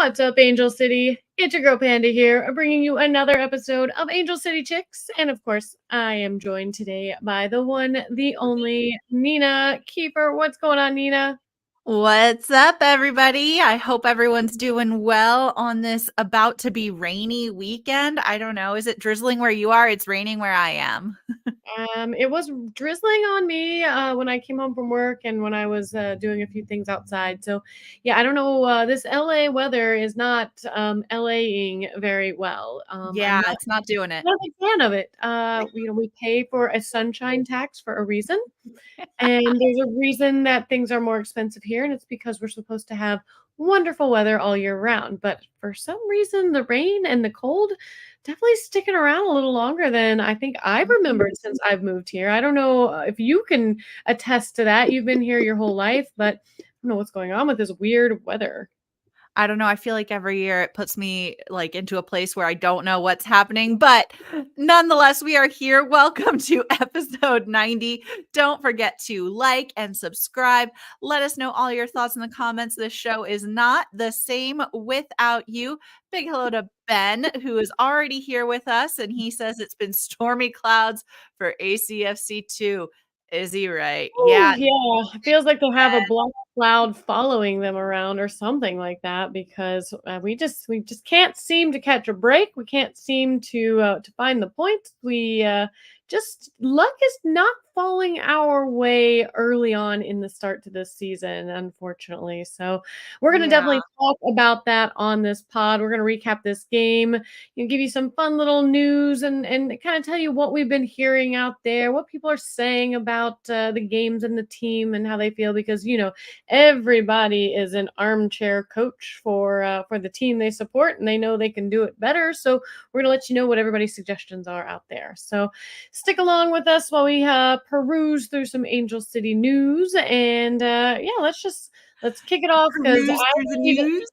What's up, Angel City? It's your girl Panda here, bringing you another episode of Angel City Chicks. And of course, I am joined today by the one, the only Nina Kiefer. What's going on, Nina? What's up, everybody? I hope everyone's doing well on this about to be rainy weekend. I don't know. Is it drizzling where you are? It's raining where I am. It was drizzling on me when I came home from work and when I was doing a few things outside. So, yeah, I don't know. This LA weather is not LAing very well. I'm Yeah, it's not doing it. not a big fan of it. We pay for a sunshine tax for a reason. And there's a reason that things are more expensive here, and it's because we're supposed to have wonderful weather all year round. But for some reason, the rain and the cold definitely sticking around a little longer than I think I've remembered since I've moved here. I don't know if you can attest to that. You've been here your whole life, but I don't know what's going on with this weird weather. I don't know. I feel like every year it puts me like into a place where I don't know what's happening, but nonetheless, we are here. Welcome to episode 90. Don't forget to like and subscribe. Let us know all your thoughts in the comments. This show is not the same without you. Big hello to Ben, who is already here with us, and he says it's been stormy clouds for ACFC 2. Is he right? Oh, Yeah. yeah. It feels like they'll have a black cloud following them around or something like that because we just can't seem to catch a break. We can't seem to find the points. We just luck is not falling our way early on in the start to this season, unfortunately. So we're gonna Yeah. definitely talk about that on this pod. We're gonna recap this game, give you some fun little news and kind of tell you what we've been hearing out there, what people are saying about the games and the team and how they feel, because everybody is an armchair coach for the team they support, and they know they can do it better. So we're gonna let you know what everybody's suggestions are out there. So stick along with us while we peruse through some Angel City news, and yeah, let's kick it off because Peruse through the need news.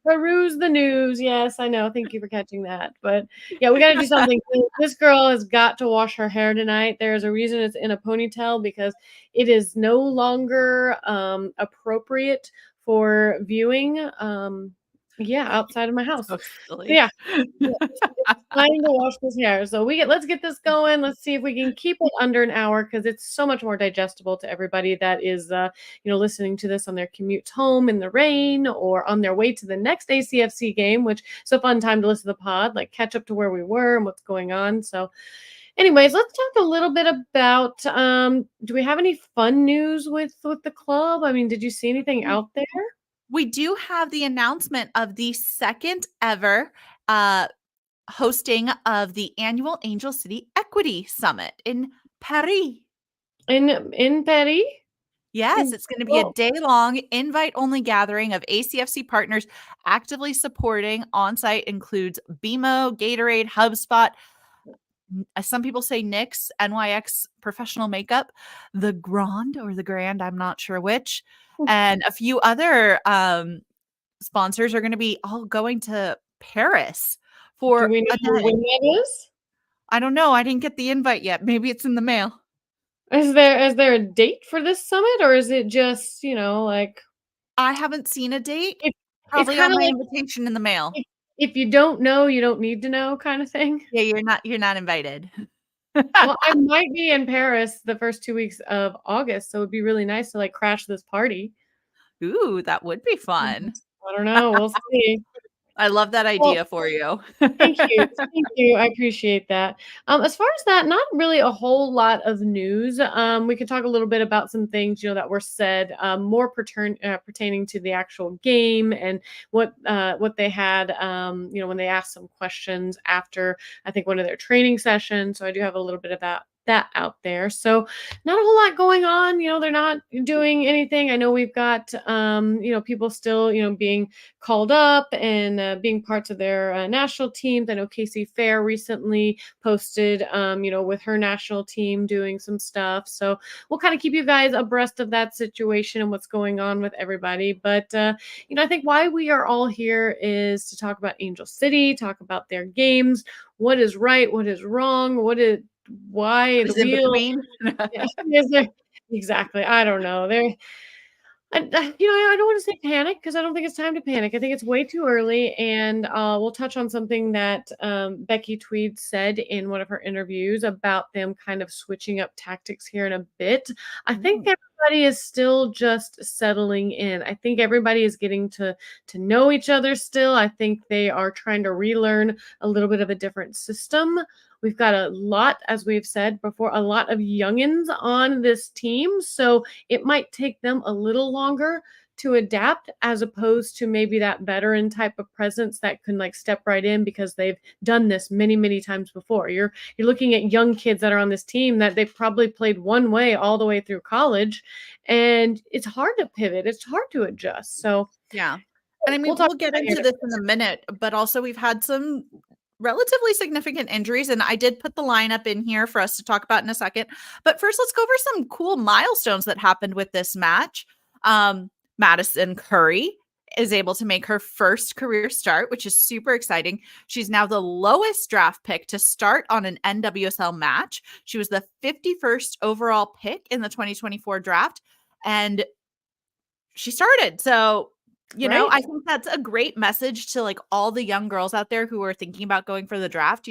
peruse the news. Yes, I know. Thank you for catching that. But yeah, we got to do something. This girl has got to wash her hair tonight. There's a reason it's in a ponytail, because it is no longer appropriate for viewing. Yeah, outside of my house. So So silly. yeah, it's time to wash this hair. So let's get this going. Let's see if we can keep it under an hour, because it's so much more digestible to everybody that is listening to this on their commutes home in the rain or on their way to the next ACFC game, which is a fun time to listen to the pod, like catch up to where we were and what's going on. So anyways, let's talk a little bit about do we have any fun news with the club? I mean, did you see anything out there? We do have the announcement of the second ever hosting of the annual Angel City Equity Summit in Paris. In Paris? Yes, it's going to be a day-long, invite-only gathering of ACFC partners actively supporting. On-site includes BMO, Gatorade, HubSpot, some people say NYX, NYX Professional Makeup, the Grand, I'm not sure which, and a few other sponsors are going to be all going to Paris for Do we a know day. when that is? I don't know. I didn't get the invite yet. Maybe it's in the mail. Is there a date for this summit, or is it just, like I haven't seen a date. it's Probably kind on of my like invitation in the mail. if you don't know, you don't need to know kind of thing? Yeah, you're not invited. Well, I might be in Paris the first 2 weeks of August, so it'd be really nice to, like, crash this party. Ooh, that would be fun. I don't know, we'll see. I love that Well, idea for you. thank you. Thank you. I appreciate that. As far as that, not really a whole lot of news. We could talk a little bit about some things, that were said, more pertaining to the actual game and what they had, when they asked some questions after, I think, one of their training sessions. So I do have a little bit of that out there. So not a whole lot going on. They're not doing anything. I know we've got, people still, being called up and being parts of their national teams. I know Casey Fair recently posted, with her national team doing some stuff. So we'll kind of keep you guys abreast of that situation and what's going on with everybody. But, I think why we are all here is to talk about Angel City, talk about their games, what is right, what is wrong, why the Is in wheel. between. Yeah, is there, exactly. I don't know. I don't want to say panic because I don't think it's time to panic. I think it's way too early, and we'll touch on something that Becky Tweed said in one of her interviews about them kind of switching up tactics here in a bit. I think Mm. everybody is still just settling in. I think everybody is getting to know each other still. I think they are trying to relearn a little bit of a different system. We've got a lot, as we've said before, a lot of youngins on this team. So it might take them a little longer to adapt as opposed to maybe that veteran type of presence that can like step right in because they've done this many times before. You're looking at young kids that are on this team that they've probably played one way all the way through college, and it's hard to pivot. It's hard to adjust. So Yeah. And I we'll mean, talk we'll get about into that this in a minute, but also we've had some relatively significant injuries, and I did put the lineup in here for us to talk about in a second. But first, let's go over some cool milestones that happened with this match. Madison Curry is able to make her first career start, which is super exciting. She's now the lowest draft pick to start on an NWSL match. She was the 51st overall pick in the 2024 draft, and she started. So, right. I think that's a great message to like all the young girls out there who are thinking about going for the draft.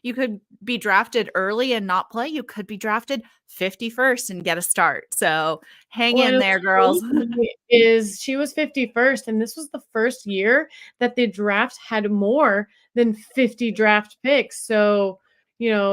You could be drafted early and not play. You could be drafted 51st and get a start. So hang Well, in and there, what's girls. crazy is she was 51st, and this was the first year that the draft had more than 50 draft picks. So,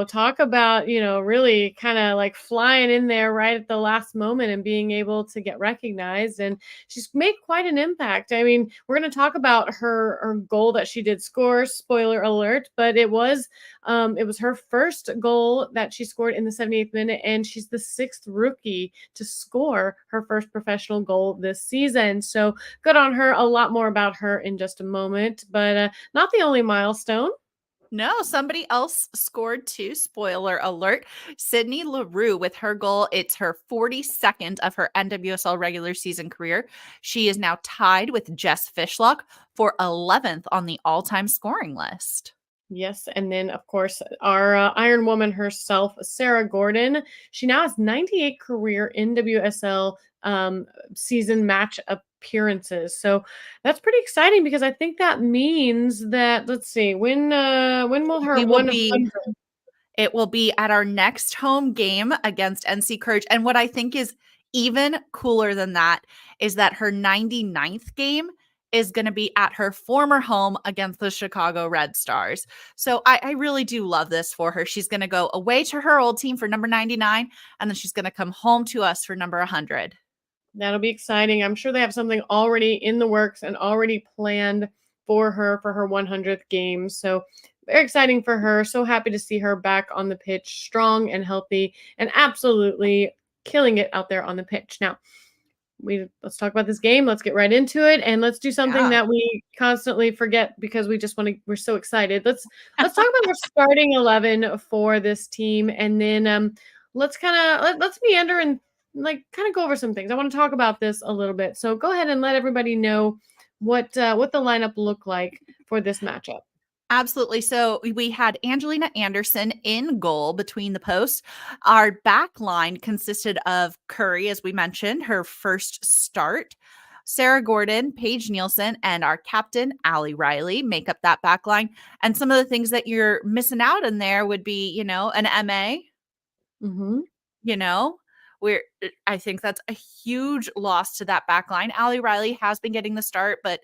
talk about, really kind of like flying in there right at the last moment and being able to get recognized. And she's made quite an impact. I mean, we're going to talk about her goal that she did score, spoiler alert, but it was her first goal that she scored in the 78th minute, and she's the sixth rookie to score her first professional goal this season. So good on her. A lot more about her in just a moment, but not the only milestone. No, somebody else scored too. Spoiler alert. Sydney LaRue with her goal. It's her 42nd of her NWSL regular season career. She is now tied with Jess Fishlock for 11th on the all time scoring list. Yes, and then of course our Iron Woman herself, Sarah Gordon. She now has 98 career NWSL season match appearances. So that's pretty exciting because I think that means that let's see when will her We will be 100. It will be at our next home game against NC Courage. And what I think is even cooler than that is that her 99th game is going to be at her former home against the Chicago Red Stars. So I really do love this for her. She's going to go away to her old team for number 99, and then she's going to come home to us for number 100. That'll be exciting. I'm sure they have something already in the works and already planned for her 100th game. So very exciting for her. So happy to see her back on the pitch, strong and healthy, and absolutely killing it out there on the pitch. Now, let's talk about this game. Let's get right into it, and let's do something Yeah. that we constantly forget because we're so excited. Let's talk about our starting 11 for this team, and then let's meander and like kind of go over some things. I want to talk about this a little bit. So go ahead and let everybody know what the lineup looked like for this matchup. Absolutely. So we had Angelina Anderson in goal between the posts. Our back line consisted of Curry, as we mentioned, her first start. Sarah Gordon, Paige Nielsen, and our captain, Allie Riley, make up that back line. And some of the things that you're missing out in there would be, an MA, Mm-hmm. you know, where I think that's a huge loss to that back line. Allie Riley has been getting the start, but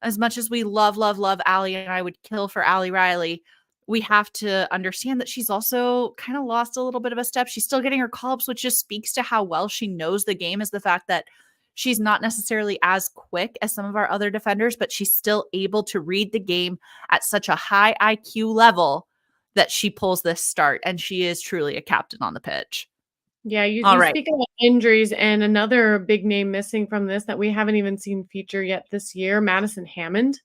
as much as we love Allie, and I would kill for Allie Riley, we have to understand that she's also kind of lost a little bit of a step. She's still getting her call-ups, which just speaks to how well she knows the game, is the fact that she's not necessarily as quick as some of our other defenders, but she's still able to read the game at such a high IQ level that she pulls this start, and she is truly a captain on the pitch. Yeah, you All you right. speak about injuries, and another big name missing from this that we haven't even seen feature yet this year, Madison Hammond,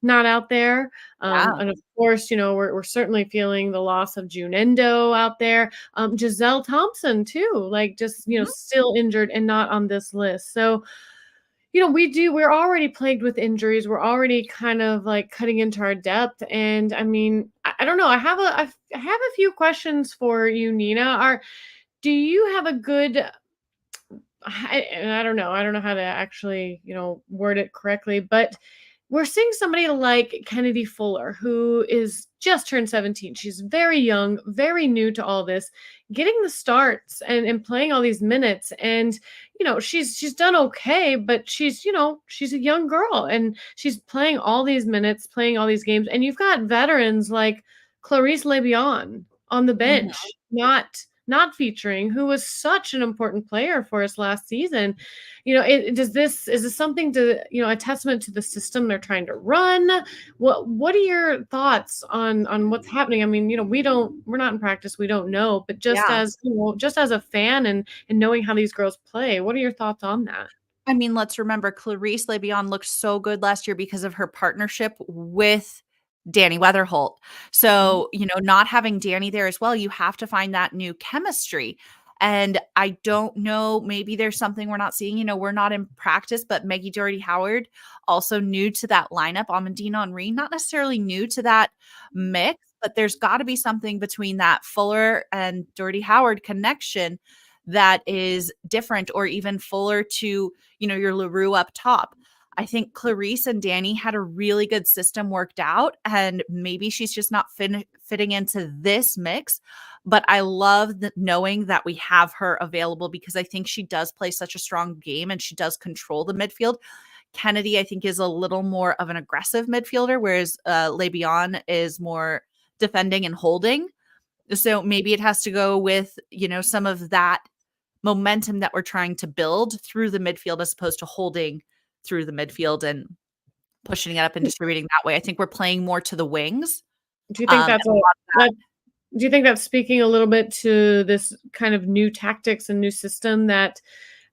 not out there. Yeah. And of course, we're certainly feeling the loss of June Endo out there. Giselle Thompson too, like just Mhm. still injured and not on this list. So we're already plagued with injuries. We're already kind of like cutting into our depth. And I mean, I don't know. I have a few questions for you, Nina. Do you have a good I don't know. I don't know how to actually, word it correctly, but we're seeing somebody like Kennedy Fuller, who is just turned 17. She's very young, very new to all this, getting the starts and playing all these minutes. And, she's done okay, but she's a young girl and she's playing all these minutes, playing all these games. And you've got veterans like Clarice Lebion on the Mhm. bench, not featuring, who was such an important player for us last season. Is this something to, a testament to the system they're trying to run? What are your thoughts on what's happening? I mean, we're not in practice, we don't know, but Yeah. just as a fan and knowing how these girls play, what are your thoughts on that? I mean, let's remember Clarice Lebion looked so good last year because of her partnership with Danny Weatherholt. Mhm. So, not having Danny there as well, you have to find that new chemistry. And I don't know, maybe there's something we're not seeing. We're not in practice, but Maggie Doherty Howard, also new to that lineup. Amandina Henry, not necessarily new to that mix, but there's got to be something between that Fuller and Doherty Howard connection that is different, or even Fuller to your LaRue up top. I think Clarice and Danny had a really good system worked out, and maybe she's just not fitting into this mix. But I love knowing that we have her available because I think she does play such a strong game and she does control the midfield. Kennedy, I think, is a little more of an aggressive midfielder, whereas Lebion is more defending and holding. So maybe it has to go with, some of that momentum that we're trying to build through the midfield as opposed to holding through the midfield and pushing it up and distributing that way. I think we're playing more to the wings. Do you think And that's a lot of that do you think that's speaking a little bit to this kind of new tactics and new system that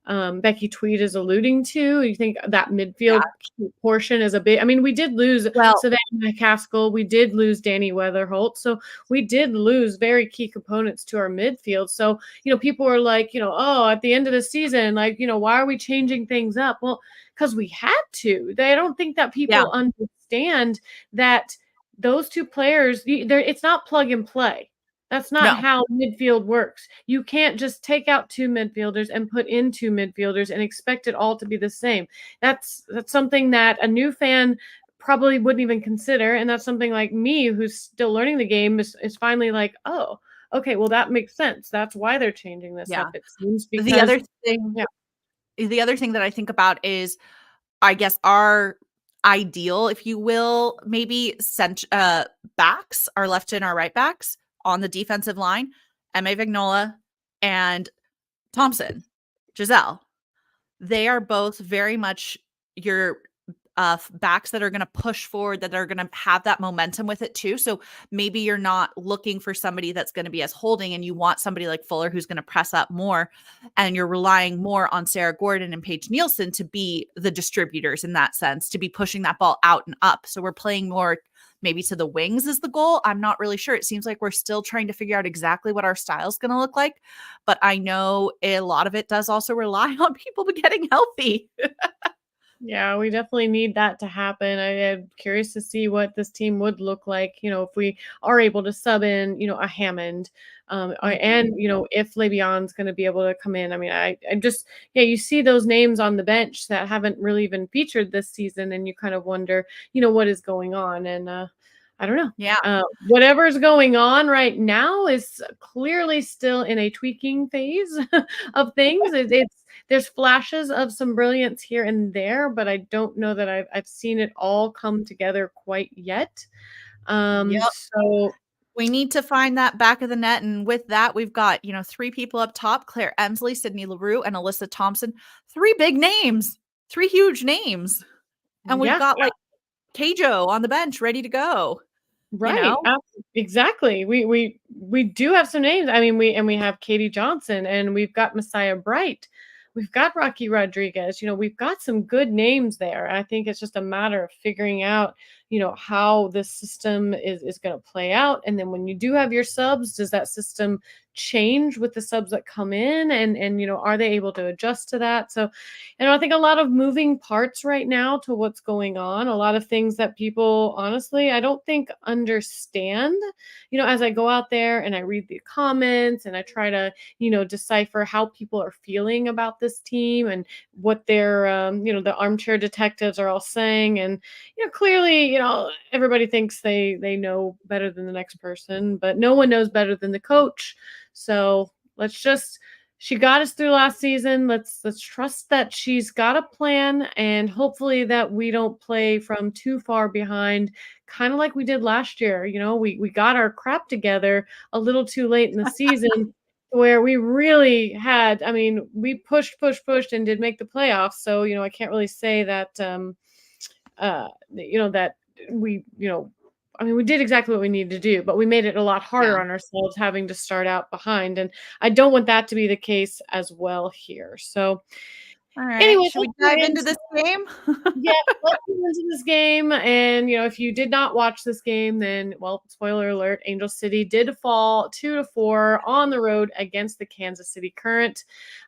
Becky Tweed is alluding to? You think that midfield that. portion is a big? I mean, we did lose Well, Savannah McCaskill, we did lose Danny Weatherholt, so we did lose very key components to our midfield. So people are like, oh, at the end of the season, like, why are we changing things up? Well, because we had to. They don't think that yeah, people understand that those two players, it's not plug and play. That's not no, how midfield works. You can't just take out two midfielders and put in two midfielders and expect it all to be the same. That's something that a new fan probably wouldn't even consider, and that's something like me, who's still learning the game, is finally like, oh, okay, well that makes sense. That's why they're changing this up. yeah. It seems The because other thing, yeah, the other thing that I think about is, I guess, our ideal, if you will, maybe backs, our left and our right backs on the defensive line, Emma Vignola and Thompson, Giselle. They are both very much your backs that are going to push forward, that are going to have that momentum with it too. So maybe you're not looking for somebody that's going to be as holding, and you want somebody like Fuller who's going to press up more, and you're relying more on Sarah Gordon and Paige Nielsen to be the distributors in that sense, to be pushing that ball out and up. So we're playing more maybe to the wings is the goal. I'm not really sure. It seems like we're still trying to figure out exactly what our style is going to look like. But I know a lot of it does also rely on people getting healthy. yeah, we definitely need that to happen. I am curious to see what this team would look like, if we are able to sub in, a Hammond, Mhm. and if Lebion's going to be able to come in. I mean, I just, yeah, you see those names on the bench that haven't really been featured this season, and you kind of wonder, what is going on, and I don't know. Yeah. Whatever's going on right now is clearly still in a tweaking phase of things. There's flashes of some brilliance here and there, but I don't know that I've seen it all come together quite yet. Yep. So We need to find that back of the net. And with that, we've got, three people up top: Claire Emsley, Sydney LaRue, and Alyssa Thompson. Three big names, three huge names. And we've yeah, got like Keijo on the bench ready to go, you right. know? Exactly. We do have some names. I mean, we have Katie Johnson, and we've got Messiah Bright. We've got Rocky Rodriguez. We've got some good names there. I think it's just a matter of figuring out, how this system is going to play out. And then when you do have your subs, does that system change with the subs that come in, and are they able to adjust to that? So I think a lot of moving parts right now to what's going on, a lot of things that people honestly I don't think understand. As I go out there and I read the comments and I try to decipher how people are feeling about this team and what their the armchair detectives are all saying. And clearly, everybody thinks they know better than the next person, but no one knows better than the coach. So she got us through last season. Let's trust that she's got a plan, and hopefully that we don't play from too far behind, kind of like we did last year. We got our crap together a little too late in the season, where we really had, I mean, we pushed and did make the playoffs. So, I can't really say that that we, I mean, we did exactly what we needed to do, but we made it a lot harder Yeah. on ourselves having to start out behind. And I don't want that to be the case as well here. So All right. anyway, Should we let's get dive into into this game? yeah, let's get into this game. And if you did not watch this game, then well, spoiler alert, Angel City did fall 2-4 on the road against the Kansas City Current.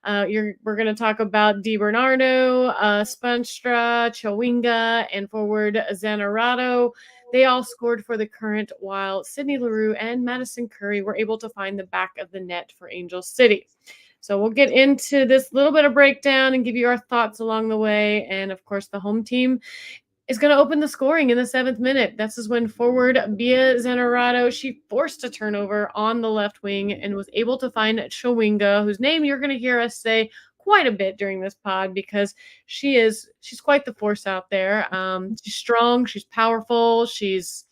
We're going to talk about Di Bernardo, Spanstra, Chawinga, and forward Zanerato. They all scored for the Current, while Sydney Leroux and Madison Curry were able to find the back of the net for Angel City. So we'll get into this little bit of breakdown and give you our thoughts along the way. And of course, the home team is going to open the scoring in the 7th minute. This is when forward Bia Zanerato, she forced a turnover on the left wing and was able to find Chawinga, whose name you're going to hear us say quite a bit during this pod, because she's quite the force out there. She's strong, she's powerful, she's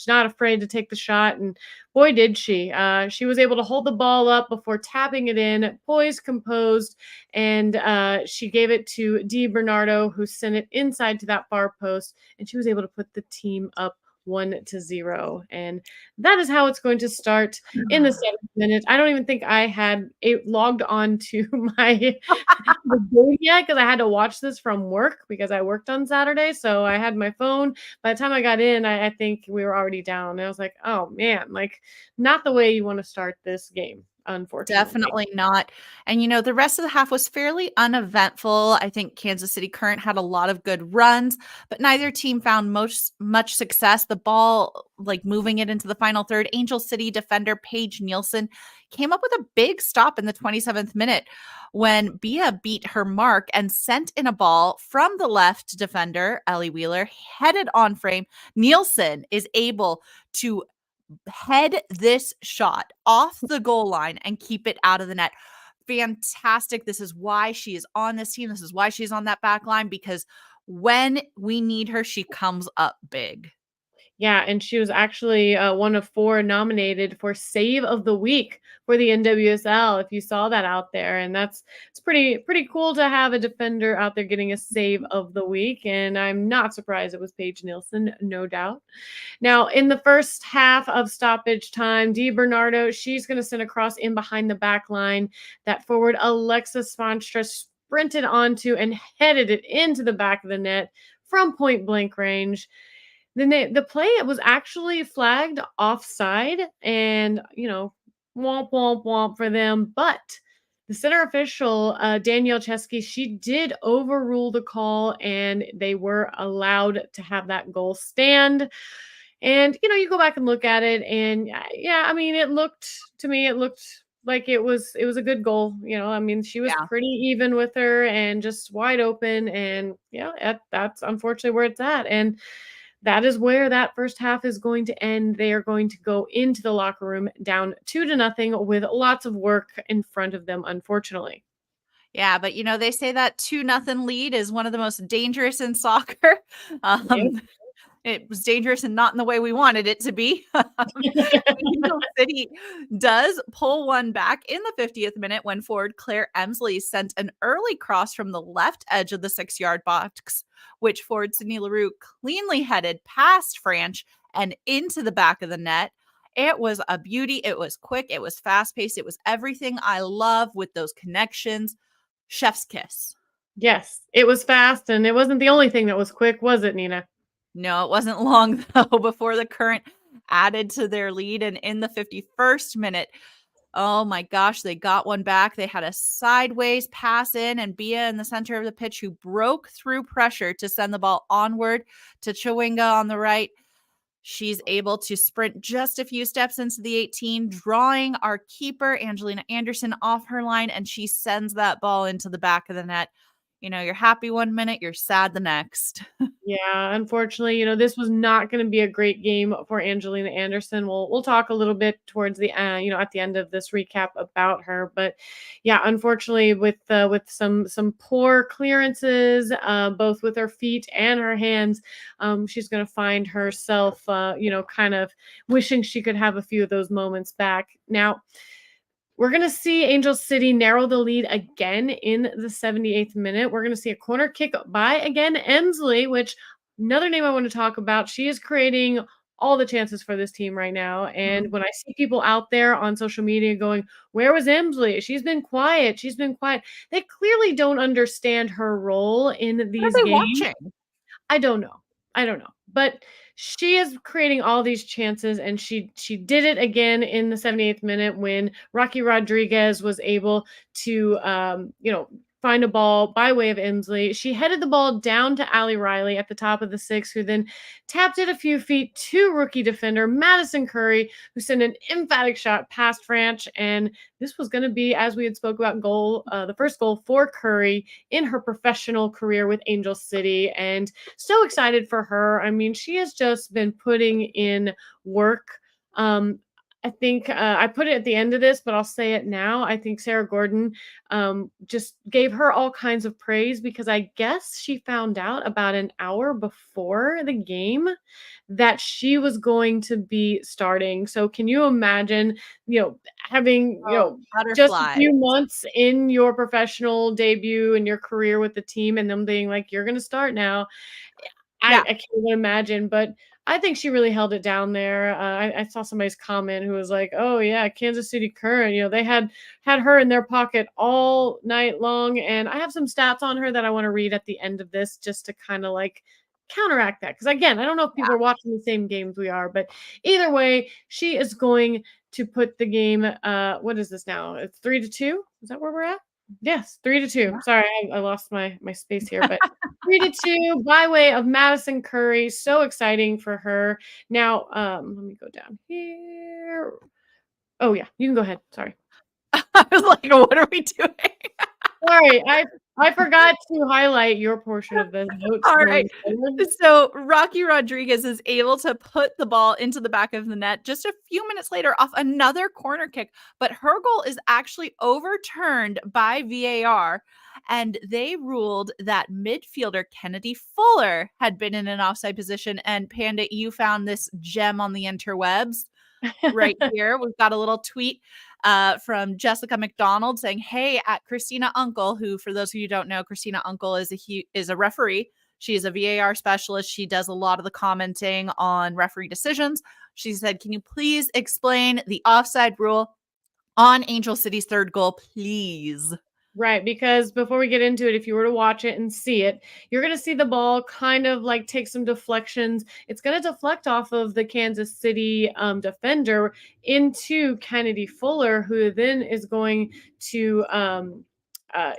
not afraid to take the shot, and boy did she. She was able to hold the ball up before tapping it in, poised, composed, and she gave it to Di Bernardo, who sent it inside to that far post, and she was able to put the team up 1-0. And that is how it's going to start in the 7th minute. I don't even think I had it logged on to my the game yet, because I had to watch this from work because I worked on Saturday. So I had my phone. By the time I got in, I think we were already down. And I was like, oh man, like not the way you want to start this game, unfortunately. Definitely not. And the rest of the half was fairly uneventful. I think Kansas City Current had a lot of good runs, but neither team found much success. The ball, like moving it into the final third, Angel City defender Paige Nielsen came up with a big stop in the 27th minute when Bia beat her mark and sent in a ball from the left defender, Ellie Wheeler, headed on frame. Nielsen is able to head this shot off the goal line and keep it out of the net. Fantastic. This is why she is on this team. This is why she's on that back line, because when we need her, she comes up big. Yeah, and she was actually one of 4 nominated for Save of the Week for the NWSL. If you saw that out there, and it's pretty cool to have a defender out there getting a Save of the Week. And I'm not surprised it was Paige Nielsen, no doubt. Now, in the first half of stoppage time, Di Bernardo, she's going to send a cross in behind the back line that forward Alexis Spanstra sprinted onto and headed it into the back of the net from point blank range. The play, it was actually flagged offside, and womp womp womp for them. But the center official, Danielle Chesky, she did overrule the call, and they were allowed to have that goal stand. And you go back and look at it, and yeah, I mean, it looked like it was a good goal. I mean, she was pretty even with her and just wide open, and that's unfortunately where it's at. And that is where that first half is going to end. They are going to go into the locker room down 2-0 with lots of work in front of them, unfortunately. Yeah, but they say that 2-0 lead is one of the most dangerous in soccer. Yep. It was dangerous and not in the way we wanted it to be. Angel City does pull one back in the 50th minute when forward Claire Emsley sent an early cross from the left edge of the 6-yard box, which forward Sydney Leroux cleanly headed past Franch and into the back of the net. It was a beauty. It was quick. It was fast-paced. It was everything I love with those connections. Chef's kiss. Yes, it was fast, and it wasn't the only thing that was quick, was it, Nina? No, it wasn't long though before the Current added to their lead. And in the 51st minute, oh my gosh, they got one back. They had a sideways pass in, and Bia in the center of the pitch who broke through pressure to send the ball onward to Chawinga on the right. She's able to sprint just a few steps into the 18, drawing our keeper, Angelina Anderson, off her line, and she sends that ball into the back of the net. You know, you're happy one minute, you're sad the next. Yeah, unfortunately, this was not going to be a great game for Angelina Anderson. We'll talk a little bit towards the at the end of this recap about her, but yeah, unfortunately, with some poor clearances, both with her feet and her hands, she's going to find herself, kind of wishing she could have a few of those moments back. Now, we're going to see Angel City narrow the lead again in the 78th minute. We're going to see a corner kick by, again, Emsley, which another name I want to talk about. She is creating all the chances for this team right now. And when I see people out there on social media going, where was Emsley? She's been quiet. She's been quiet. They clearly don't understand her role in What are these they games. watching? I don't know. But she is creating all these chances, and she did it again in the 78th minute when Rocky Rodriguez was able to find a ball by way of Emsley. She headed the ball down to Allie Riley at the top of the six, who then tapped it a few feet to rookie defender Madison Curry, who sent an emphatic shot past Franch. And this was going to be, as we had spoke about, the first goal for Curry in her professional career with Angel City. And so excited for her. I mean, she has just been putting in work. I think I put it at the end of this, but I'll say it now. I think Sarah Gordon just gave her all kinds of praise because I guess she found out about an hour before the game that she was going to be starting. So can you imagine, having, just a Butterfly. few months in your professional debut and your career with the team and them being like, you're going to start now. I Yeah. can't even imagine, but I think she really held it down there. I saw somebody's comment who was like, "Oh yeah, Kansas City Current. They had her in their pocket all night long." And I have some stats on her that I want to read at the end of this, just to kind of like counteract that. Because again, I don't know if people are watching the same games we are, but either way, she is going to put the game. What is this now? It's 3-2. Is that where we're at? Yes, 3-2. Yeah. Sorry, I lost my space here, but 3-2 by way of Madison Curry. So exciting for her. Now, let me go down here. Oh yeah, you can go ahead. Sorry. I was like, what are we doing? Sorry, I forgot to highlight your portion of the notes. All right. So Rocky Rodriguez is able to put the ball into the back of the net just a few minutes later off another corner kick, but her goal is actually overturned by VAR, and they ruled that midfielder Kennedy Fuller had been in an offside position. And Panda, you found this gem on the interwebs right here. We've got a little tweet from Jessica McDonald saying, "Hey, at Christina Uncle," who, for those of you who don't know, Christina Uncle is a referee. She is a VAR specialist. She does a lot of the commenting on referee decisions. She said, "Can you please explain the offside rule on Angel City's third goal, please?" Right, because before we get into it, if you were to watch it and see it, you're going to see the ball kind of like take some deflections. It's going to deflect off of the Kansas City defender into Kennedy Fuller, who then is going to, I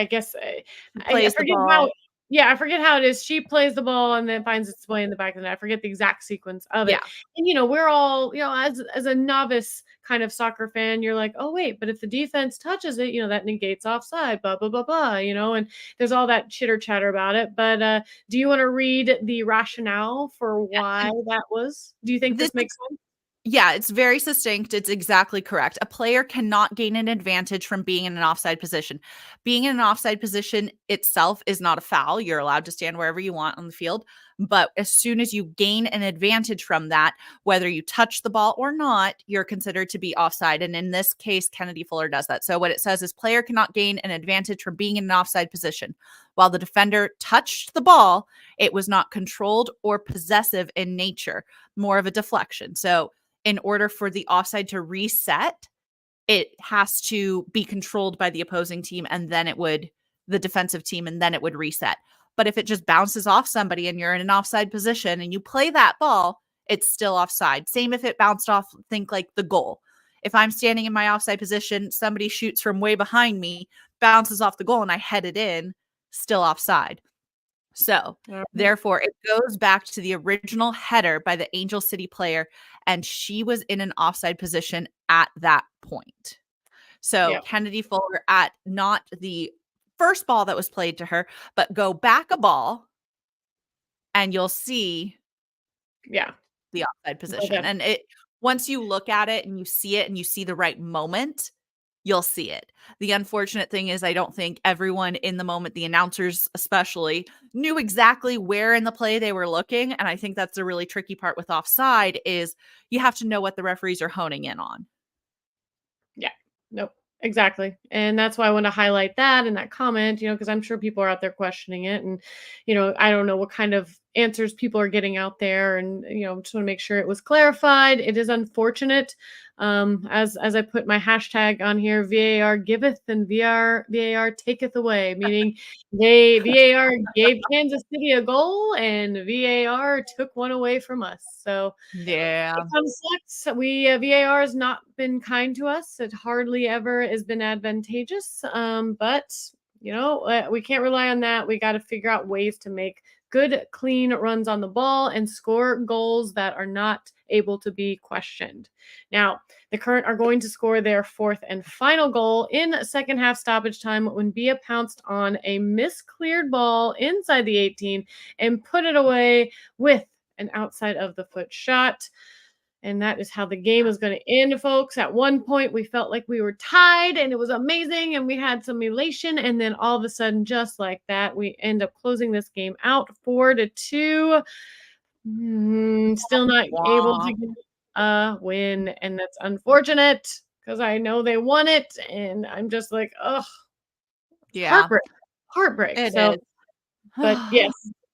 guess, I Plays the forget how. ball. Yeah, I forget how it is. She plays the ball and then finds its way in the back of the net. I forget the exact sequence of it. Yeah. And we're all, as a novice kind of soccer fan, you're like, oh wait, but if the defense touches it, that negates offside, blah blah blah blah, and there's all that chitter chatter about it. But do you want to read the rationale for why that was? Do you think this makes sense? Yeah, it's very succinct. It's exactly correct. A player cannot gain an advantage from being in an offside position. Being in an offside position itself is not a foul. You're allowed to stand wherever you want on the field. But as soon as you gain an advantage from that, whether you touch the ball or not, you're considered to be offside. And in this case, Kennedy Fuller does that. So what it says is player cannot gain an advantage from being in an offside position. While the defender touched the ball, it was not controlled or possessive in nature, more of a deflection. So in order for the offside to reset, it has to be controlled by the opposing team, and then the defensive team, and then it would reset. But if it just bounces off somebody and you're in an offside position and you play that ball, it's still offside. Same if it bounced off, think like the goal. If I'm standing in my offside position, somebody shoots from way behind me, bounces off the goal, and I head it in, still offside. So, therefore, it goes back to the original header by the Angel City player, and she was in an offside position at that point. So, Yep. Kennedy Fuller at not the first ball that was played to her, but go back a ball and you'll see Yeah. the offside position. Okay. And it once you look at it and you see it and you see the right moment, you'll see it. The unfortunate thing is I don't think everyone in the moment, the announcers especially, knew exactly where in the play they were looking, and I think that's a really tricky part with offside is you have to know what the referees are honing in on. Yeah. Nope. Exactly. And that's why I want to highlight that in that comment, because I'm sure people are out there questioning it. And, I don't know what kind of answers people are getting out there. And, just want to make sure it was clarified. It is unfortunate. As I put my hashtag on here, VAR giveth and VAR taketh away, meaning VAR gave Kansas City a goal and VAR took one away from us. So Yeah. it kind of sucks. VAR has not been kind to us. It hardly ever has been advantageous. But we can't rely on that. We got to figure out ways to make good, clean runs on the ball and score goals that are not able to be questioned. Now, the Current are going to score their fourth and final goal in second half stoppage time when Bia pounced on a miscleared ball inside the 18 and put it away with an outside of the foot shot. And that is how the game is going to end, folks. At one point, we felt like we were tied and it was amazing and we had some elation. And then all of a sudden, just like that, we end up closing this game out 4-2. Still not able to get a win. And that's unfortunate because I know they won it. And I'm just like, oh, Yeah. heartbreak. It So, is. but yes.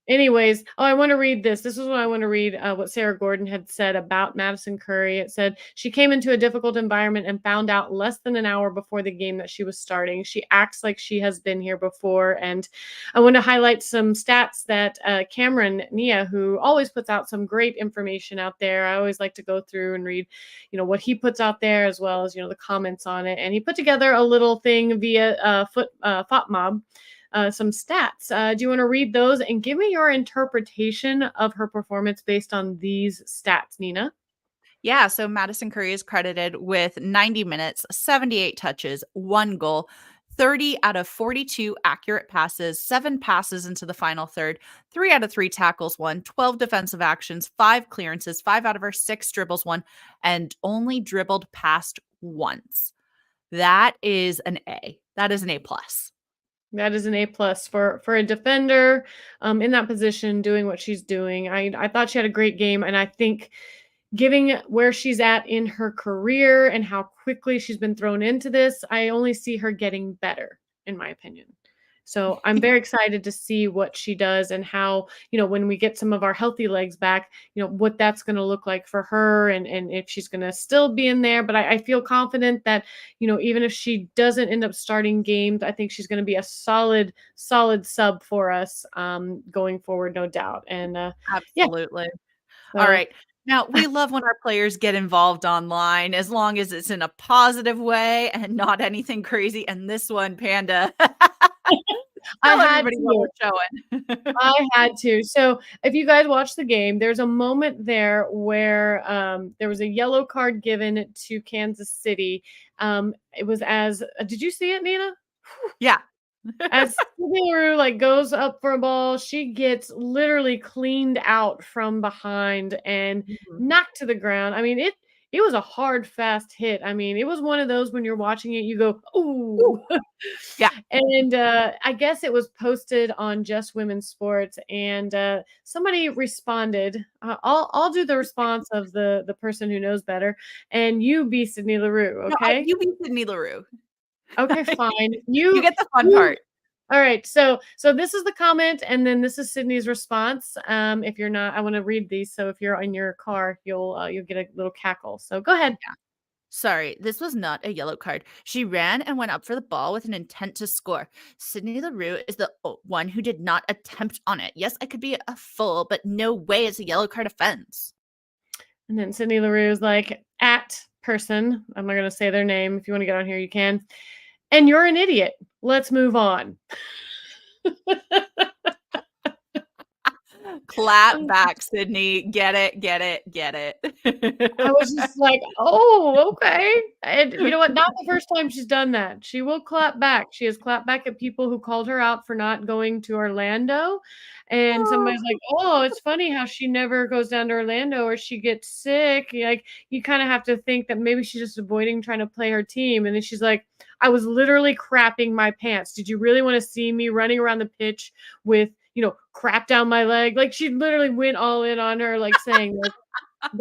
Anyways, I want to read this. This is what I want to read, what Sarah Gordon had said about Madison Curry. It said, she came into a difficult environment and found out less than an hour before the game that she was starting. She acts like she has been here before. And I want to highlight some stats that Cameron Nia, who always puts out some great information out there. I always like to go through and read, what he puts out there as well as, the comments on it. And he put together a little thing via FOTMob. Some stats. Do you want to read those and give me your interpretation of her performance based on these stats, Nina? Yeah, so Madison Curry is credited with 90 minutes, 78 touches, 1 goal, 30 out of 42 accurate passes, 7 passes into the final third, 3 out of 3 tackles won, 12 defensive actions, 5 clearances, 5 out of her 6 dribbles won, and only dribbled past once. That is an A. That is an A+. That is an A+ for a defender in that position doing what she's doing. I thought she had a great game, and I think giving where she's at in her career and how quickly she's been thrown into this, I only see her getting better, in my opinion. So I'm very excited to see what she does and how, when we get some of our healthy legs back, what that's going to look like for her and if she's going to still be in there. But I feel confident that, even if she doesn't end up starting games, I think she's going to be a solid sub for us going forward, no doubt. And Absolutely. So, all right. Now, we love when our players get involved online as long as it's in a positive way and not anything crazy. And this one, Panda. I Tell had everybody to. what we're showing. I had to. So if you guys watch the game, there's a moment there where there was a yellow card given to Kansas City. It was did you see it, Nina? Yeah. As Sydney LaRue goes up for a ball, she gets literally cleaned out from behind and knocked to the ground. I mean, it was a hard, fast hit. I mean, it was one of those when you're watching it, you go, ooh. Yeah. And I guess it was posted on Just Women's Sports, and somebody responded. I'll do the response of the person who knows better, and you be Sydney LaRue, okay? No, you be Sydney LaRue. Okay, fine. You get the fun part. All right. So this is the comment, and then this is Sydney's response. If you're not, I want to read these. So if you're in your car, you'll get a little cackle. So go ahead. Yeah. Sorry, this was not a yellow card. She ran and went up for the ball with an intent to score. Sydney LaRue is the one who did not attempt on it. Yes, I could be a full, but no way it's a yellow card offense. And then Sydney LaRue is like, at person, I'm not going to say their name. If you want to get on here, you can. And you're an idiot. Let's move on. Clap back, Sydney. Get it, get it, get it. I was just like, oh, okay. And you know what? Not the first time she's done that. She will clap back. She has clapped back at people who called her out for not going to Orlando. And somebody's like, oh, it's funny how she never goes down to Orlando or she gets sick. Like, you kind of have to think that maybe she's just avoiding trying to play her team. And then she's like, I was literally crapping my pants. Did you really want to see me running around the pitch with, crap down my leg? Like, she literally went all in on her, like saying, like,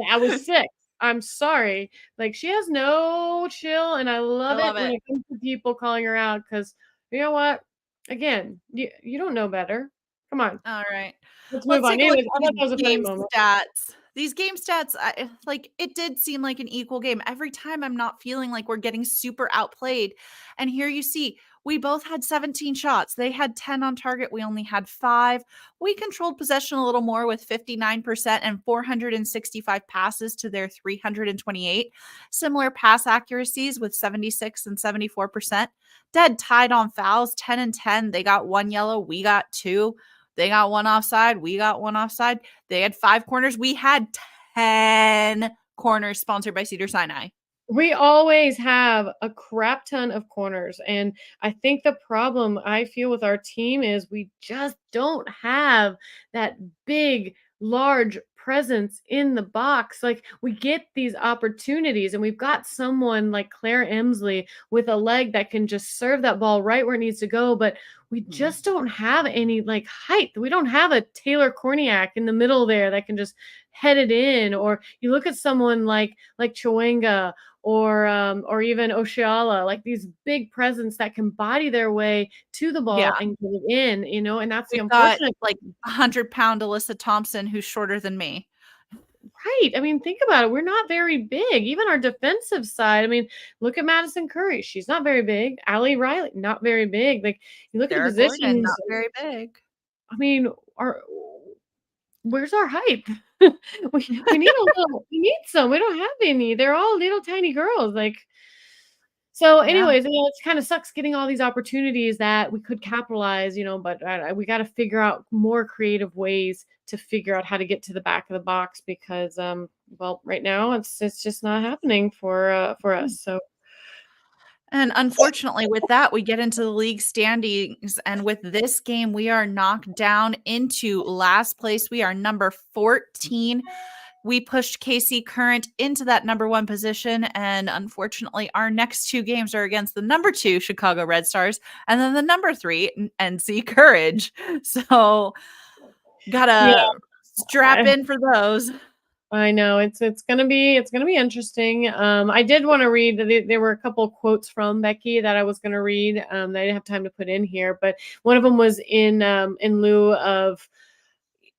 I was sick. I'm sorry. Like, she has no chill, and I love it when it comes to people calling her out because you know what? Again, you don't know better. Come on. All right. Let's move on. Take a look Anyways, I thought that was a at funny game moment. stats. These game stats, it did seem like an equal game. Every time I'm not feeling like we're getting super outplayed. And here you see, we both had 17 shots. They had 10 on target. We only had 5. We controlled possession a little more with 59% and 465 passes to their 328. Similar pass accuracies with 76 and 74%. Dead tied on fouls, 10 and 10. They got 1 yellow. We got 2. They got 1 offside. We got 1 offside. They had 5 corners. We had 10 corners sponsored by Cedar Sinai. We always have a crap ton of corners. And I think the problem I feel with our team is we just don't have that big, large presence in the box. Like, we get these opportunities, and we've got someone like Claire Emsley with a leg that can just serve that ball right where it needs to go. But we just don't have any like height. We don't have a Taylor Korniak in the middle there that can just head it in. Or you look at someone like Chwenga or even Oshiala, like these big presents that can body their way to the ball and get it in, and that's the unfortunate. Like 100-pound Alyssa Thompson, who's shorter than me. Right. I mean, think about it. We're not very big. Even our defensive side. I mean, look at Madison Curry. She's not very big. Allie Riley, not very big. Like, you look at the positions. Gordon, not very big. I mean, where's our height? we need we need some. We don't have any. They're all little tiny girls. Like, so anyways, it kind of sucks getting all these opportunities that we could capitalize, but we got to figure out more creative ways to figure out how to get to the back of the box because, well, right now it's just not happening for us. So. And unfortunately, with that, we get into the league standings. And with this game, we are knocked down into last place. We are number 14. We pushed KC Current into that number 1 position. And unfortunately, our next 2 games are against the number 2 Chicago Red Stars and then the number 3 NC Courage. So gotta strap in for those. I know it's gonna be interesting. I did want to read. There were a couple of quotes from Becky that I was gonna read. That I didn't have time to put in here, but one of them was in lieu of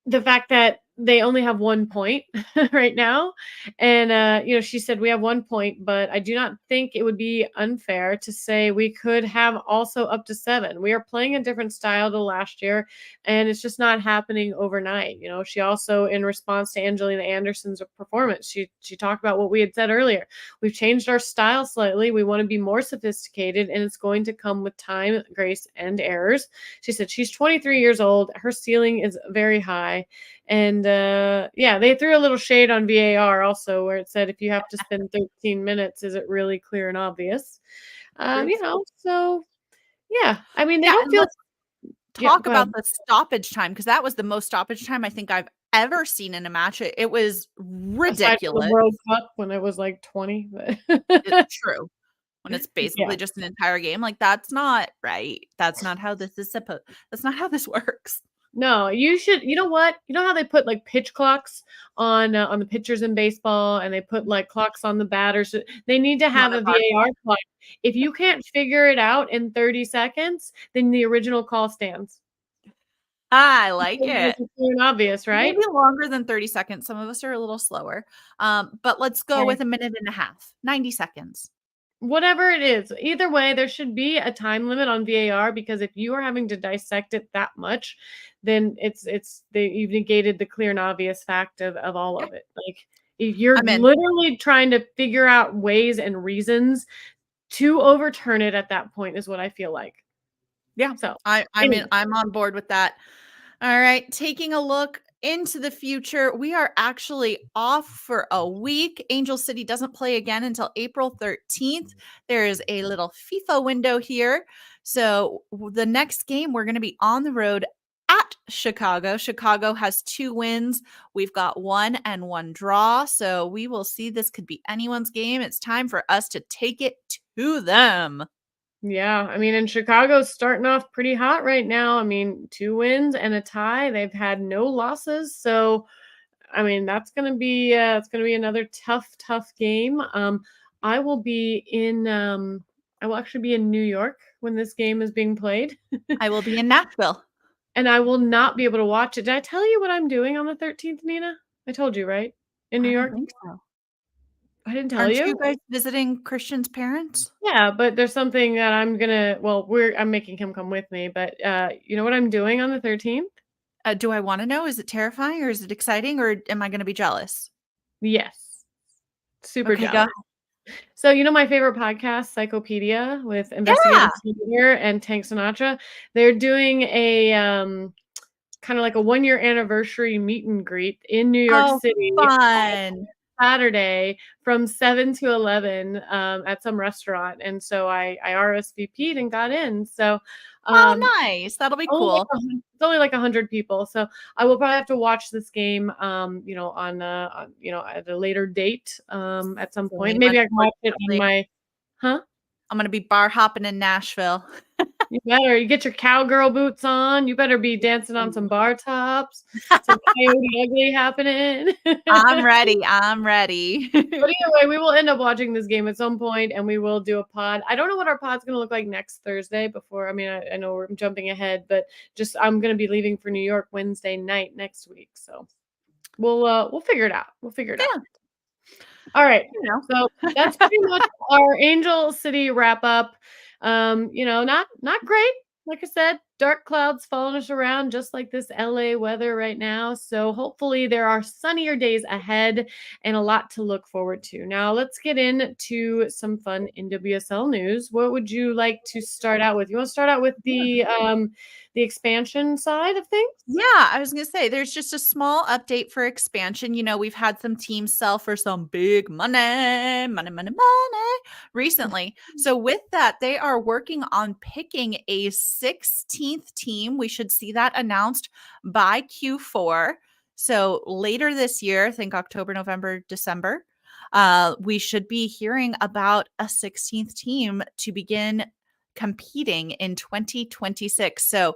the fact that they only have 1 point right now. And, she said, we have 1 point, but I do not think it would be unfair to say we could have also up to 7. We are playing a different style to last year, and it's just not happening overnight. She also, in response to Angelina Anderson's performance, she talked about what we had said earlier. We've changed our style slightly. We want to be more sophisticated, and it's going to come with time, grace, and errors. She said she's 23 years old. Her ceiling is very high. And they threw a little shade on VAR also, where it said if you have to spend 13 minutes, is it really clear and obvious? So yeah. I mean, they don't feel. Talk about the stoppage time, because that was the most stoppage time I think I've ever seen in a match. It was ridiculous. The World Cup when it was like 20. But it's true. When it's basically just an entire game, like that's not right. That's not how this is supposed. That's not how this works. No, you should. You know what? You know how they put like pitch clocks on the pitchers in baseball, and they put like clocks on the batters. They need to have a VAR clock. If you can't figure it out in 30 seconds, then the original call stands. I like Nice it. and clear and obvious, right? Maybe longer than 30 seconds. Some of us are a little slower. But let's go Okay. with a minute and a half, 90 seconds. Whatever it is, either way, there should be a time limit on VAR because if you are having to dissect it that much, then you've negated the clear and obvious fact of all Yeah, of it. Like if you're I'm in. literally trying to figure out ways and reasons to overturn it at that point is what I feel like. Yeah, So I'm in. anyway, I'm on board with that. All right, taking a look into the future, we are actually off for a week. Angel City doesn't play again until April 13th. There is a little FIFA window here. So the next game, we're going to be on the road at Chicago. Chicago has 2 wins. We've got 1 and 1 draw. So we will see. This could be anyone's game. It's time for us to take it to them. yeah, I mean, and Chicago's starting off pretty hot right now. I mean, 2 wins and a tie. They've had no losses, so I mean, that's gonna be it's gonna be another tough game. I will be in I will actually be in New York when this game is being played, I will be in Nashville. and I will not be able to watch it. Did I tell you what I'm doing on the 13th, Nina? I told you, right? In New I don't York? think so. I didn't tell Aren't you you? guys visiting Christian's parents? Yeah, but there's something that I'm making him come with me, but you know what I'm doing on the 13th? Do I wanna know? Is it terrifying or is it exciting or am I gonna be jealous? Yes. Super Okay, go jealous. So, you know my favorite podcast, Psychopedia, with Yeah! Investigative Senator and Tank Sinatra? They're doing a, kinda like a one-year anniversary meet and greet in New York Oh, City fun. Saturday from 7 to 11, at some restaurant, and so I RSVP'd and got in, so, um, Oh, nice. That'll be only like cool. it's only like 100 people, so I will probably have to watch this game, at a later date, at some point. Same, Maybe I can watch it on unfortunately. my Huh? I'm gonna be bar hopping in Nashville. You better. You get your cowgirl boots on, you better be dancing on some bar tops, some Coyote Ugly happening. I'm ready, I'm ready. But either way, we will end up watching this game at some point, and we will do a pod. I don't know what our pod's gonna look like next Thursday before I know we're jumping ahead, but just I'm gonna be leaving for New York Wednesday night next week, so we'll figure it out. We'll figure it out. Yeah, All right. you know. So that's pretty much our Angel City wrap up. Not great. Like I said, dark clouds following us around, just like this LA weather right now. So hopefully there are sunnier days ahead and a lot to look forward to. Now let's get into some fun NWSL news. What would you like to start out with? You want to start out with the expansion side of things? Yeah, I was gonna say there's just a small update for expansion. You know, we've had some teams sell for some big money recently. So with that, they are working on picking a 16th team. We should see that announced by Q4. So later this year, I think October, November, December, we should be hearing about a 16th team to begin competing in 2026. So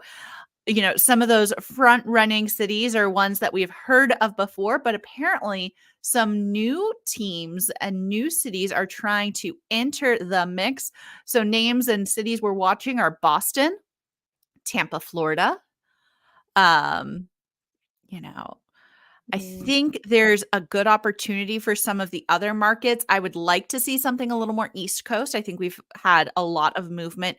some of those front running cities are ones that we've heard of before, but apparently some new teams and new cities are trying to enter the mix. So names and cities we're watching are Boston, Tampa, Florida. Um, you know, I Mm, think there's a good opportunity for some of the other markets. I would like to see something a little more East Coast. I think we've had a lot of movement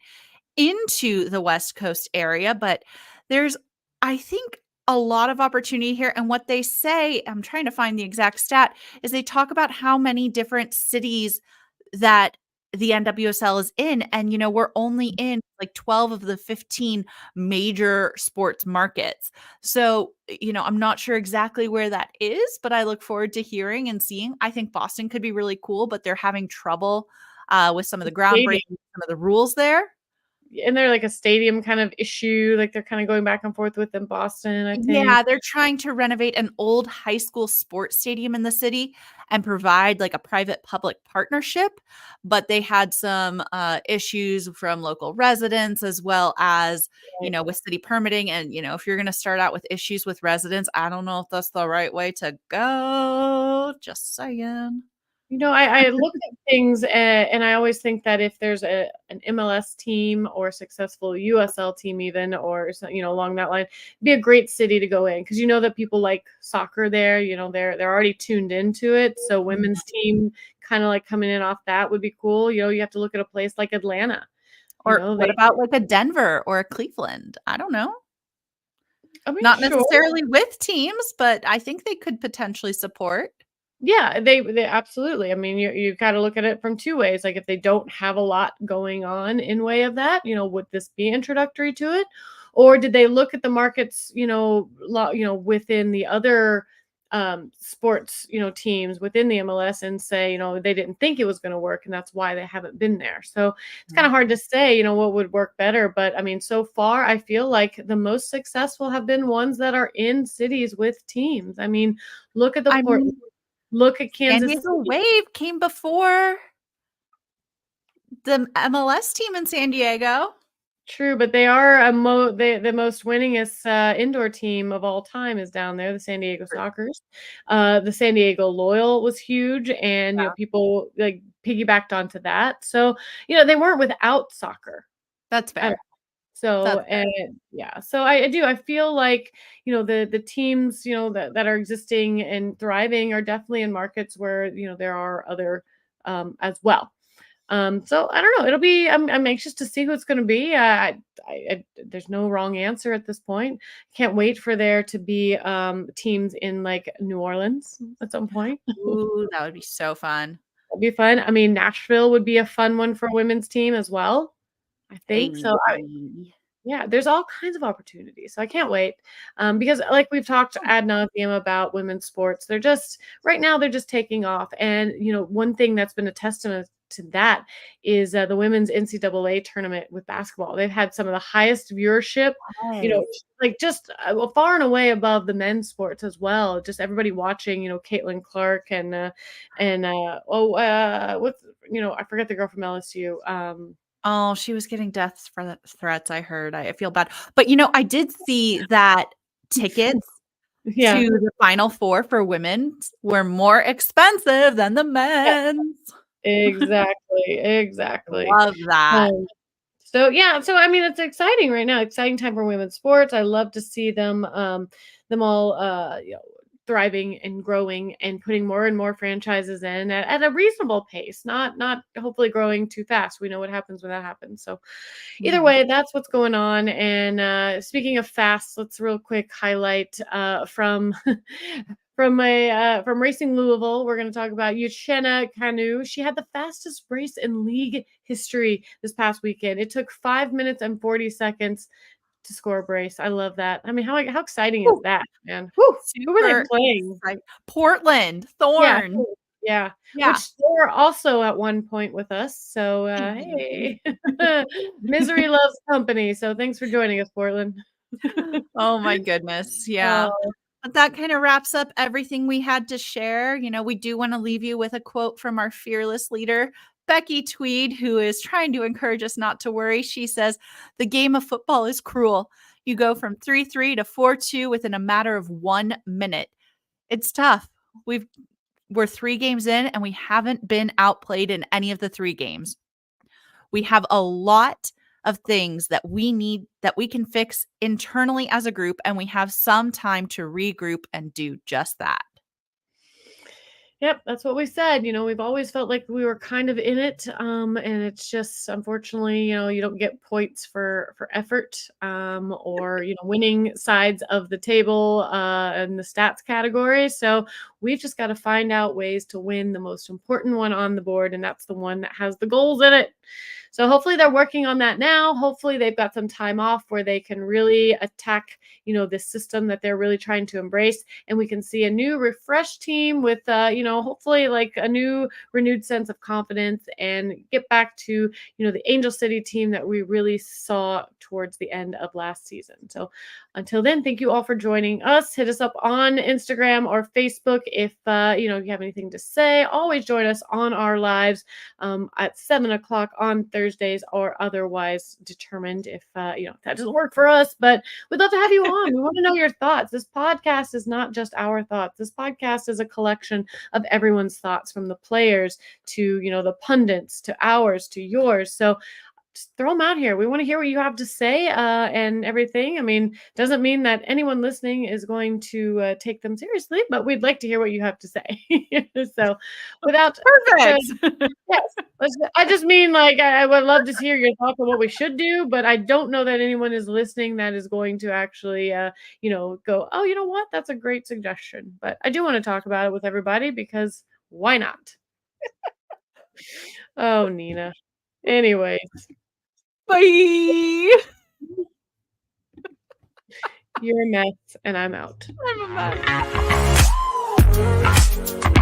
into the West Coast area, but there's, I think, a lot of opportunity here. And what they say, I'm trying to find the exact stat, is they talk about how many different cities that the NWSL is in. And, we're only in like 12 of the 15 major sports markets. So, I'm not sure exactly where that is, but I look forward to hearing and seeing. I think Boston could be really cool, but they're having trouble with some of the groundbreaking, stadium. some of the rules there. And they're like a stadium kind of issue, like they're kind of going back and forth with in Boston, I think. Yeah, they're trying to renovate an old high school sports stadium in the city and provide like a private public partnership, but they had some issues from local residents as well as, Right. with city permitting. And, if you're going to start out with issues with residents, I don't know if that's the right way to go. Just saying. I look at things and I always think that if there's an MLS team or a successful USL team even or along that line, it'd be a great city to go in because that people like soccer there. They're already tuned into it. So Mhm. women's team kind of like coming in off that would be cool. You have to look at a place like Atlanta. Or what They about like a Denver or a Cleveland? I don't know. I mean, Not sure. necessarily with teams, but I think they could potentially support. Yeah, they absolutely. I mean, you got to look at it from two ways. Like if they don't have a lot going on in way of that, would this be introductory to it, or did they look at the markets, within the other sports, teams within the MLS and say, they didn't think it was going to work, and that's why they haven't been there. So it's kind of hard to say, what would work better. But I mean, so far, I feel like the most successful have been ones that are in cities with teams. I mean, look at the I port. mean, Look at San Kansas Diego City. Wave came before the MLS team in San Diego. True, but they are the most winningest indoor team of all time is down there, the San Diego Sockers. The San Diego Loyal was huge, and people like piggybacked onto that. So they weren't without soccer That's at all. fair. So That's fair. and yeah, so I do. I feel like the teams that are existing and thriving are definitely in markets where there are other as well. So I don't know. It'll be. I'm anxious to see who it's going to be. There's no wrong answer at this point. Can't wait for there to be teams in like New Orleans at some point. Ooh, that would be so fun. That'd be fun. I mean, Nashville would be a fun one for a women's team as well. I think Hey. so. Yeah, there's all kinds of opportunities. So I can't wait. Because like we've talked ad nauseum about women's sports, they're just right now they're just taking off. And one thing that's been a testament to that is the women's NCAA tournament with basketball. They've had some of the highest viewership, Yes. like just far and away above the men's sports as well. Just everybody watching, Caitlin Clark what's I forget the girl from LSU. Oh, she was getting death threats, I heard. I feel bad. But, I did see that tickets to Yeah, the Final Four for women were more expensive than the yeah, men's. exactly. Love that. Um, so yeah, so I mean, it's exciting right now. Exciting time for women's sports. I love to see them all, thriving and growing and putting more and more franchises in at a reasonable pace. Not hopefully growing too fast. We know what happens when that happens. So either Mhm. way, that's what's going on. And speaking of fast, let's real quick highlight from from Racing Louisville. We're going to talk about Uchenna Kanu. She had the fastest race in league history this past weekend. It took 5 minutes and 40 seconds to score a brace. I love that. I mean, how exciting is Woo, that, man? Whew, who were they super playing? Portland, Yeah, Thorn. yeah, Yeah. which they were also at one point with us. So, Hey. hey, misery loves company. So, thanks for joining us, Portland. Oh my goodness. Yeah. Oh, But that kind of wraps up everything we had to share. We do want to leave you with a quote from our fearless leader, Becky Tweed, who is trying to encourage us not to worry. She says, "The game of football is cruel. You go from 3-3 to 4-2 within a matter of 1 minute. It's tough. We're 3 games in and we haven't been outplayed in any of the 3 games. We have a lot of things that we can fix internally as a group, and we have some time to regroup and do just that." yep, that's what we said. We've always felt like we were kind of in it, and it's just unfortunately, you don't get points for effort, or winning sides of the table in the stats category. So we've just got to find out ways to win the most important one on the board, and that's the one that has the goals in it. So hopefully they're working on that now. Hopefully they've got some time off where they can really attack, this system that they're really trying to embrace, and we can see a new refreshed team with hopefully like a new renewed sense of confidence and get back to the Angel City team that we really saw towards the end of last season. So until then, thank you all for joining us. Hit us up on Instagram or Facebook if you have anything to say. Always join us on our lives at 7 o'clock on Thursdays, or otherwise determined if that doesn't work for us. But we'd love to have you on. We want to know your thoughts. This podcast is not just our thoughts. This podcast is a collection of love everyone's thoughts, from the players to, the pundits, to ours, to yours. So just throw them out here. We want to hear what you have to say, and everything. I mean, doesn't mean that anyone listening is going to take them seriously, but we'd like to hear what you have to say. So, without Perfect. yes, I just mean, like, I would love to hear your thoughts on what we should do, but I don't know that anyone is listening that is going to actually, go, oh, you know what? That's a great suggestion. But I do want to talk about it with everybody because why not? Oh, Nina. Anyways. Bye. You're a mess, and I'm out. I'm a mess.